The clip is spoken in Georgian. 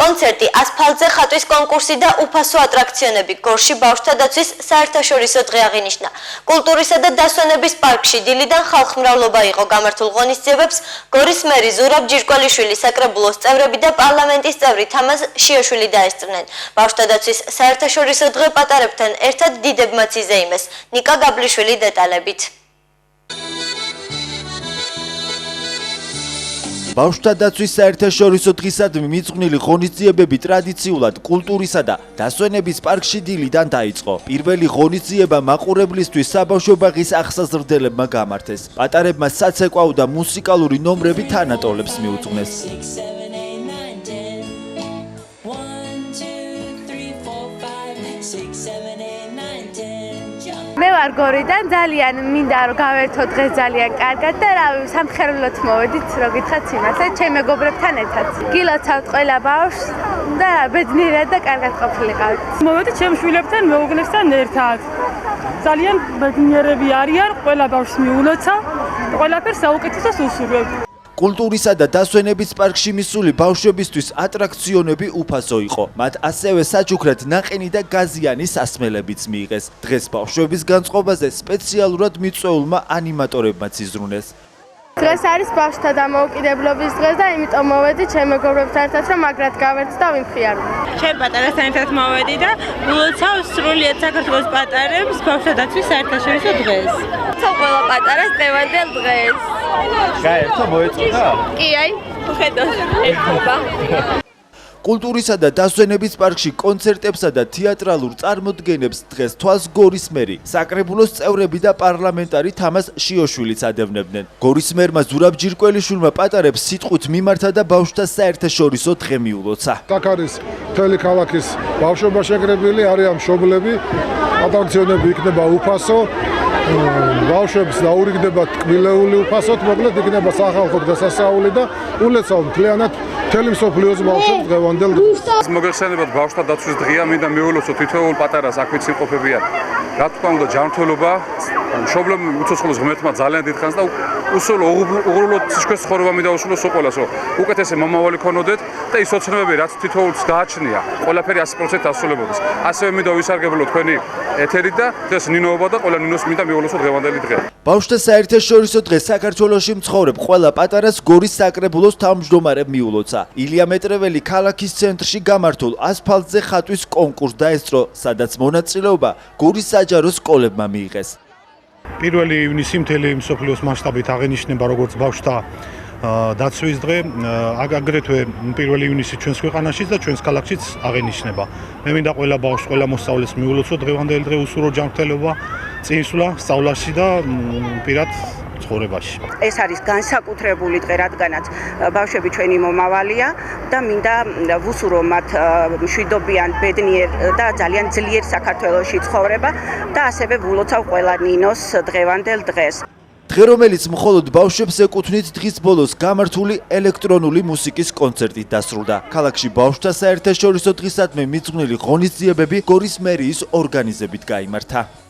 კონცერტი, ასფალტზე ხატვის კონკურსი და უფასო ატრაქციონები გორში ბავშვთა დაცვის საერთაშორისო დღე აღინიშნა. კულტურისა და დასვენების პარკში დილიდან ხალხმრავლობა იყო. გამართულ ღონისძიებებს გორის მერი ზურაბ ჯირკვალიშვილი, საკრებულოს წევრები და პარლამენტის წევრი თამაზ შიაშვილი დაესწრნენ. ბავშვთა დაცვის საერთაშორისო დღე პატარებთან ერთად დიდებმაც იზეიმეს. ნიკა გაბლიშვილი დეტალებით. ბავშვთა დაცვის საერთაშორისო დღისადმი მიძღვნილი ღონისძიებები ტრადიციულად კულტურისა და დასვენების პარკში დილიდან დაიწყო. პირველი ღონისძიება მაყურებლისთვის საბავშვო ბაღის აღსაზრდელებმა გამართეს. პატარებმა საცეკვაო და მუსიკალური ნომრები თანატოლებს მიუძღვნეს. მე ვარ გორიდან, ძალიან მინდა რომ გავერთო დღეს ძალიან კარგად და სამხერვლოთ მოვედით, რო გითხრათ იმასე, ჩემ მეგობრებთან ერთად. გილოცავთ ყველა ბავშვს და ბედნიერად და კარგად ყოფილიყავით. მოვედით ჩემ შვილებთან, მეუღლესთან ერთად. ძალიან ბედნიერები არიან, ყველა ბავშვს მიულოცავ, ყველაფერს საუკეთესოს უსურვებ. კულტურისა და დასვენების პარკში მისული ბავშვებისთვის ატრაქციონები უფასო იყო. მათ ასევე საჩუქრად ნაყინი და გაზიანი სასმელებიც მიიღეს. დღეს ბავშვების განწყობაზე სპეციალურად მიწვეულმა ანიმატორებმაც იზრუნეს. დღეს არის ბავშვთა დამოუკიდებლობის დღე და იმიტომ მოვედი ჩემ მეგობრებთან ერთად, რომ მაგრად გავერთო და ვიმხიარო. ჩემ პატარასთან ერთად მოვედი და ვილოცავ სრულიად საქართველოს პატარებს ბავშვთა დაცვის საერთაშორისო დღეს. ყველა პატარას დღევანდელ დღეს. გაერთო მოეწყდა? კი, აი, ხედავ, ერთობა. კულტურისა და დასვენების პარკში კონცერტებსა და თეატრალურ წარმოდგენებს დღეს თვალს გორის მერი, საკრებულოს წევრები და პარლამენტარი თამაზ შიაშვილიც ადევნებდნენ. გორის მერმა ზურაბ ჯირკვალიშვილმა პატარებს სიტყვით მიმართა და ბავშვთა საერთაშორისო დღე მიულოცა. აქ არის მთელი ქალაქის ბავშვობა შეკრებილი, არიან მშობლები, ატრაქციონები იქნება უფასო. ბავშვებს დაურიგდება ტკბილეული უფასოდ, მოკლედ იქნება სახალხო დღესასწაული და ულოცავ მთლიანად მთელი მსოფლიოს ბავშვებს დღევანდელ დღეს. მოგეხსენებათ ბავშვთა დაცვის დღეა, მინდა მეულოცო თითოეულ პატარას აქ ვიც იმყოფებიან. რა თქმა უნდა ჯანმრთელობა, მშობლებმა უცოცხლოს ღმერთმა ძალიან დიდხანს და უსულო უღრულად სიჩქარეს ცხოვრება მინდა უსულოს უყოლასო. უკეთესი მომავალი ქონოდეთ და ის ოცნებები რაც თითოეულს გააჩნია, ყველაფერი 100% ასრულებოდეს. ასევე მინდა ვისარგებლო თქვენი ეთერით და დღეს ნინოობა და ყველა ნინოს მინდა მეულოცო დღევანდელი დღე. ბავშვთა საერთაშორისო დღე საქართველოში მცხოვრებ ყველა პატარას გორის საკრებულოს თავმჯდომარემ მიულოცა. ილია მეტრეველი ქალაქის ცენტრში გამართულ ასფალტზე ხატვის კონკურსს დაესწრო, სადაც მონაწილეობა გორის საჯარო სკოლებმა მიიღეს. 1 ივნისი მთელი მსოფლიოს მასშტაბით აღინიშნება როგორც ბავშვთა დაცვის დღე, აგრეთვე 1 ივნისი ჩვენს ქვეყანაშიც და ჩვენს ქალაქშიც აღინიშნება. მე მინდა ყველა ბავშვს, ყველა მოსწავლეს მიულოცო დღევანდელი დღე უსურო ჯანმრთელობა, წინსვლა სწავლაში და პირად ცხოვრებაში. ეს არის განსაკუთრებული დღე, რადგანაც ბავშვები ჩვენი მომავალია და მინდა ვუსურო მათ მშვიდობიან, ბედნიერ და ძალიან ძლიერ საქართველოში ცხოვრება და ასევე ვულოცავ ყველა ნინოს დღევანდელ დღეს. დღე, რომელიც მხოლოდ ბავშვებს ეკუთვნით, დღის ბოლოს გამართული ელექტრონული მუსიკის კონცერტით დასრულდა. ქალაქში ბავშვთა საერთაშორისო დღისადმი მიძღვნილი ღონისძიებები გორის მერიის ორგანიზებით გაიმართა.